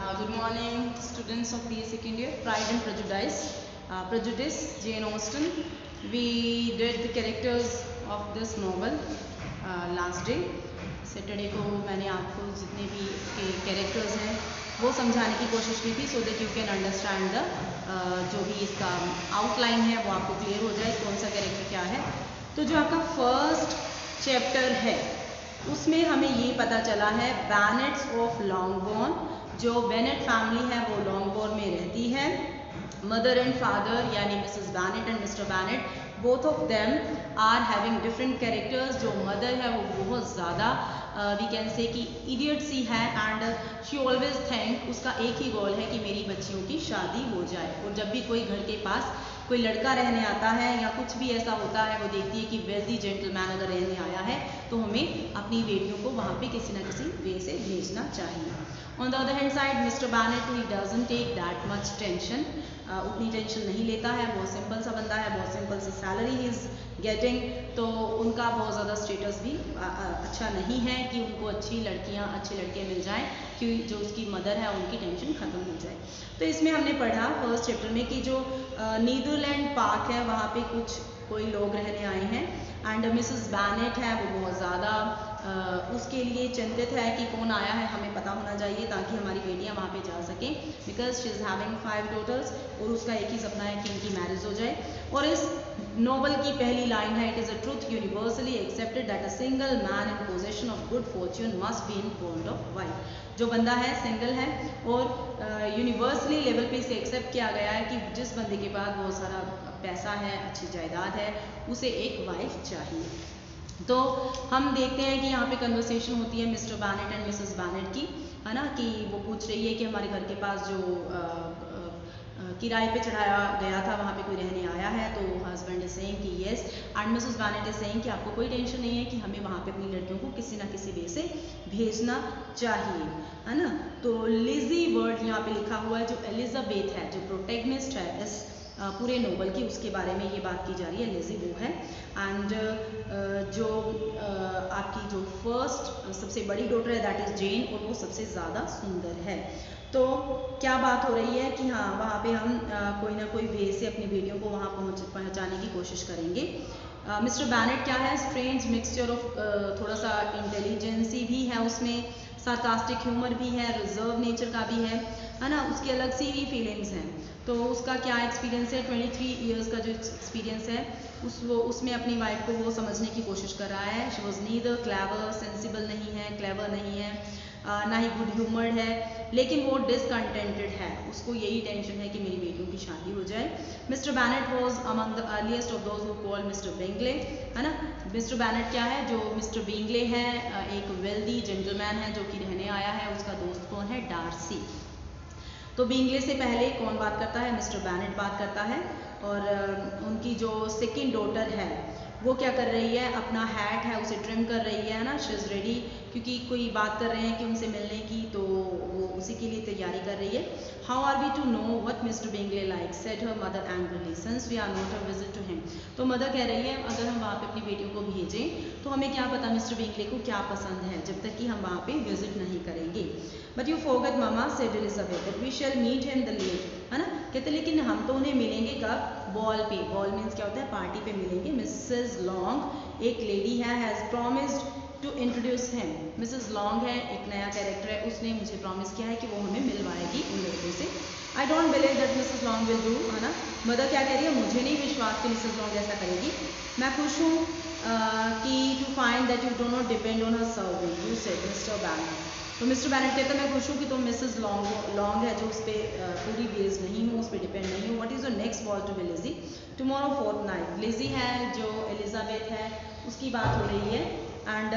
Good morning, students of BA second year. Pride and Prejudice, Jane Austen. We did the characters of this novel last day. Saturday को मैंने आपको जितने भी इसके characters हैं वो समझाने की कोशिश की थी so that you can understand the जो भी इसका आउटलाइन है वो आपको क्लियर हो जाए कौन सा कैरेक्टर क्या है। तो जो आपका फर्स्ट चैप्टर है उसमें हमें ये पता चला है बैनेट्स ऑफ लॉन्गबोर्न। जो बेनेट फैमिली है वो लॉन्गबोर्न में रहती है। मदर एंड फादर यानी Mrs Bennet and Mr Bennet both of them are having different characters. जो मदर है वो बहुत ज़्यादा वी कैन से कि इडियट सी है एंड शी ऑलवेज थिंक उसका एक ही गोल है कि मेरी बच्चियों की शादी हो जाए। और जब भी कोई घर के पास कोई लड़का रहने आता है या कुछ भी ऐसा होता है वो देखती है कि वेल्दी जेंटलमैन अगर रहने आया है तो हमें अपनी बेटियों को वहाँ पे किसी ना किसी वे से भेजना चाहिए। On the other hand side Mr Bennet he doesn't take that much tension. उतनी टेंशन नहीं लेता है, बहुत सिंपल सा बंदा है, बहुत सिंपल सी सैलरी ही इज़ गेटिंग। तो उनका बहुत ज़्यादा स्टेटस भी अच्छा नहीं है कि उनको अच्छी लड़के मिल जाएं कि जो उसकी मदर है उनकी टेंशन ख़त्म हो जाए। तो इसमें हमने पढ़ा फर्स्ट चैप्टर में कि जो नीदरलैंड पार्क है वहाँ पे कुछ कोई लोग रहने आए हैं एंड मिसेस बैनेट है वो बहुत ज़्यादा उसके लिए चिंतित है कि कौन आया है, हमें पता होना चाहिए ताकि हमारी बेटियां वहाँ पे जा सकें because she is having 5 daughters और उसका एक ही सपना है कि इनकी मैरिज हो जाए। और इस नोवेल की पहली लाइन है it is a truth universally accepted that a single man in possession of good Fortune must be in fond of wife. जो बंदा है सिंगल है और यूनिवर्सली लेवल पे इसे एक्सेप्ट किया गया है कि जिस बंदे के पास बहुत सारा पैसा है, अच्छी जायदाद है, उसे एक वाइफ चाहिए। तो हम देखते हैं कि यहाँ पे कन्वर्सेशन होती है Mr Bennet and Mrs Bennet की, है ना, कि वो पूछ रही है कि हमारे घर के पास जो किराए पे चढ़ाया गया था वहाँ पे कोई रहने आया है। तो हस्बैंड इज सेइंग कि yes and Mrs Bennet is saying कि आपको कोई टेंशन नहीं है कि हमें वहाँ पे अपनी लड़कियों को किसी ना किसी वे से भेजना चाहिए, है ना। तो लिजी वर्ड यहाँ पे लिखा हुआ है, जो एलिजाबेथ है जो प्रोटेगनिस्ट है इस पूरे नोवेल की, उसके बारे में ये बात की जा रही है, लिजी वो है। एंड जो आपकी जो फर्स्ट सबसे बड़ी डॉटर है दैट इज़ जेन और वो सबसे ज़्यादा सुंदर है। तो क्या बात हो रही है कि हाँ वहाँ पे हम कोई ना कोई वे से अपनी बेटियों को वहाँ पहुँचाने की कोशिश करेंगे। मिस्टर बैनेट क्या है, स्ट्रेंज मिक्सचर ऑफ थोड़ा सा इंटेलिजेंसी भी है उसमें, सार्कास्टिक ह्यूमर भी है, रिजर्व नेचर का भी है ना, उसकी अलग सी ही फीलिंग्स हैं। तो उसका क्या एक्सपीरियंस है, 23 इयर्स का जो एक्सपीरियंस है उसमें अपनी वाइफ को वो समझने की कोशिश कर रहा है। She was neither clever, sensible नहीं है, क्लेवर नहीं है, ना ही गुड ह्यूमर्ड है, लेकिन वो डिसकंटेंटेड है, उसको यही टेंशन है कि मेरी बेटियों की शादी हो जाए। Mr Bennet was among the earliest of those who called Mr Bingley, है ना। मिस्टर बैनेट क्या है, जो मिस्टर बिंगले है एक वेल्दी जेंटलमैन है जो कि रहने आया है, उसका दोस्त कौन है, डार्सी। तो बिंगले से पहले कौन बात करता है, मिस्टर बैनेट बात करता है। और उनकी जो सेकंड डॉटर है वो क्या कर रही है, अपना हैट है उसे ट्रिम कर रही है ना, शी इज़ रेडी, क्योंकि कोई बात कर रहे हैं कि उनसे मिलने की, तो वो उसी के लिए तैयारी कर रही है। How are we to know what Mr Bingley like, said her mother angrily, since we are not a visit to him. तो मदर कह रही है अगर हम वहाँ पे अपनी बेटियों को भेजें तो हमें क्या पता मिस्टर बिंगले को क्या पसंद है जब तक कि हम वहाँ पे विजिट नहीं करेंगे। But you forget mama, said Elizabeth, that we shall meet him the lake, है ना। कहते लेकिन हम तो उन्हें मिलेंगे कब, बॉल पे। बॉल मीन्स क्या होता है, पार्टी पे मिलेंगे। मिसेस लॉन्ग एक लेडी है, has promised to introduce him. Mrs Long है, एक नया कैरेक्टर है, उसने मुझे प्रॉमिस किया है कि वो हमें मिलवाएगी उन लड़कों से। I don't believe that Mrs long will do, है ना। मदर क्या कह रही है, मुझे नहीं विश्वास कि मिसेस लॉन्ग ऐसा करेगी। मैं खुश हूँ कि to find that you do not depend on her serving, you said Mr Bennet. तो मिस्टर बैनेट कहते हैं मैं खुश हूँ कि तुम मिसेस लॉन्ग है जो उस पर पूरी बेस्ड नहीं हूँ, उस पर डिपेंड नहीं हूँ। What is your next ball to be Lizzy, tomorrow fortnight. Lizzy है जो एलिजाबेथ है उसकी बात हो रही है। And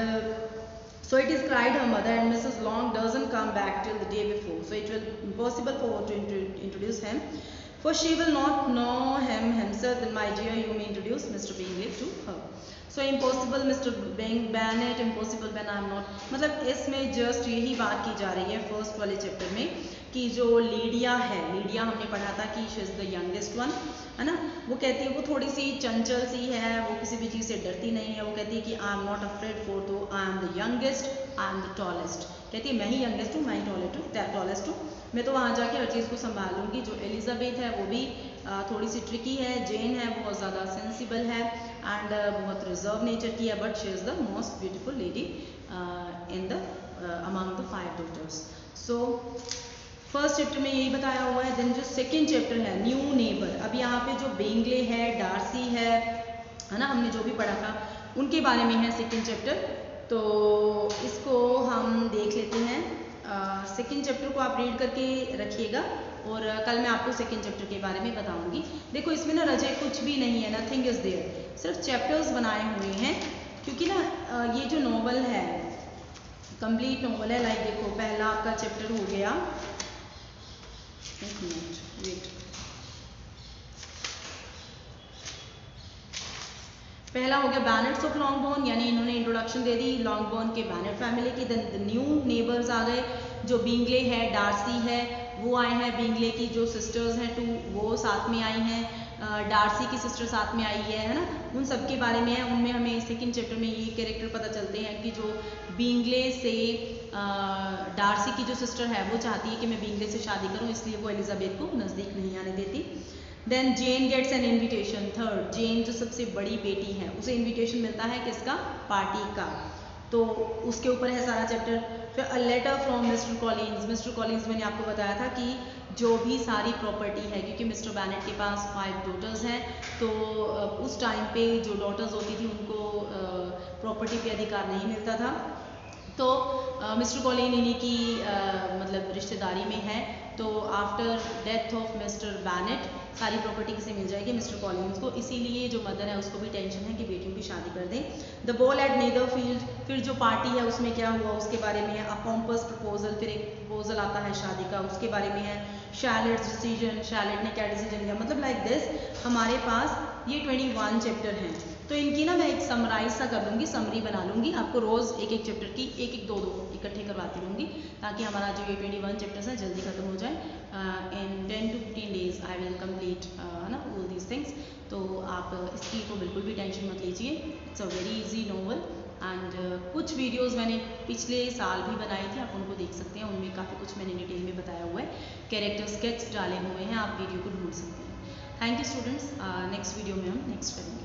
so it is cried her mother, and Mrs. Long doesn't come back till the day before, so it will be impossible for her to introduce him, for she will not know him himself. Then my dear, you may introduce Mr. Bingley to her. So impossible Mr. Bennet, impossible when I am not, मतलब इसमें just यही बात की जा रही है first वाले chapter में कि जो लीडिया है, लीडिया हमने पढ़ा था कि she is the youngest one, है ना। वो कहती है वो थोड़ी सी चंचल सी है, वो किसी भी चीज़ से डरती नहीं है। वो कहती है कि I am not afraid for though I am the youngest, I am the tallest. कहती है मैं ही यंगेस्ट हूँ, मैं ही टॉलेस्ट हूँ। मैं तो वहाँ जाके हर चीज़ को संभाल लूँगी। जो एलिजाबेथ है वो भी थोड़ी सी ट्रिकी है, जेन है बहुत ज़्यादा सेंसिबल है एंड बहुत रिजर्व नेचर की है, but she is the most beautiful lady in the among the 5 daughters. So first chapter में यही बताया हुआ है। देन जो सेकेंड चैप्टर है न्यू नेबर, अब यहाँ पे जो बेंगले है, डार्सी है ना, हमने जो भी पढ़ा था उनके बारे में है सेकेंड चैप्टर। तो इसको हम देख लेते हैं। सेकेंड चैप्टर को आप रीड करके रखिएगा और कल मैं आपको सेकेंड चैप्टर के बारे में बताऊंगी। देखो इसमें ना रजे कुछ भी नहीं है, नथिंग इज देयर, सिर्फ चैप्टर्स बनाए हुए हैं क्योंकि ना ये जो नॉवल है कंप्लीट नॉवल है। लाइक देखो पहला आपका चैप्टर हो गया, एक मिनट वेट, पहला हो गया बैनेट्स ऑफ लॉन्गबोर्न, यानी इन्होंने इंट्रोडक्शन दे दी लॉन्गबोर्न के बैनेट फैमिली की। देन द न्यू नेबर्स आ गए, जो बिंगले है, डार्सी है, वो आए हैं, बिंगले की जो सिस्टर्स हैं 2 वो साथ में आई हैं, डार्सी की सिस्टर साथ में आई है ना, उन सब के बारे में है। उनमें हमें सेकंड चैप्टर में ये कैरेक्टर पता चलते हैं कि जो बिंगले से डार्सी की जो सिस्टर है वो चाहती है कि मैं बिंगले से शादी करूं, इसलिए वो एलिजाबेथ को नज़दीक नहीं आने देती। Then Jane gets an invitation, third Jane जो सबसे बड़ी बेटी है उसे इन्विटेशन मिलता है किसका, पार्टी का, तो उसके ऊपर है सारा चैप्टर। फिर a letter from Mr Collins, Mr Collins मैंने आपको बताया था कि जो भी सारी प्रॉपर्टी है, क्योंकि मिस्टर बैनेट के पास 5 डॉटर्स हैं, तो उस टाइम पे जो डॉटर्स होती थी उनको प्रॉपर्टी पे अधिकार नहीं मिलता था, तो मिस्टर कॉलिन इन्हीं की मतलब रिश्तेदारी में है, तो after death of Mr Bennet सारी प्रॉपर्टी किसे मिल जाएगी, मिस्टर कॉलिन्स को, इसीलिए जो मदर है उसको भी टेंशन है कि बेटियों की शादी कर दें। द बॉल एट नीदरफील्ड, फिर जो पार्टी है उसमें क्या हुआ उसके बारे में है। अ पॉम्पस प्रपोजल, फिर एक प्रपोजल आता है शादी का, उसके बारे में है। शैलेट्स डिसीजन, शैलेट ने क्या डिसीजन लिया, मतलब लाइक दिस हमारे पास ये 21 चैप्टर हैं। तो इनकी ना मैं एक समराइज सा कर लूँगी, समरी बना लूँगी, आपको रोज़ एक एक चैप्टर की एक एक दो इकट्ठे करवाती रहूँगी, ताकि हमारा जो ये 21 चैप्टर्स है जल्दी खत्म हो जाए। इन 10 to 15 days I will complete ना ऑल दीज थिंग्स। तो आप इसकी तो बिल्कुल भी टेंशन मत लीजिए, it's a very easy novel. And कुछ वीडियोज़ मैंने पिछले साल भी बनाई थी, आप उनको देख सकते हैं, उनमें काफ़ी कुछ मैंने डिटेल में बताया हुआ है, कैरेक्टर स्केच डाले हुए हैं, आप वीडियो को ढूंढ सकते हैं। Thank you students, next video में हम नेक्स्ट करेंगे।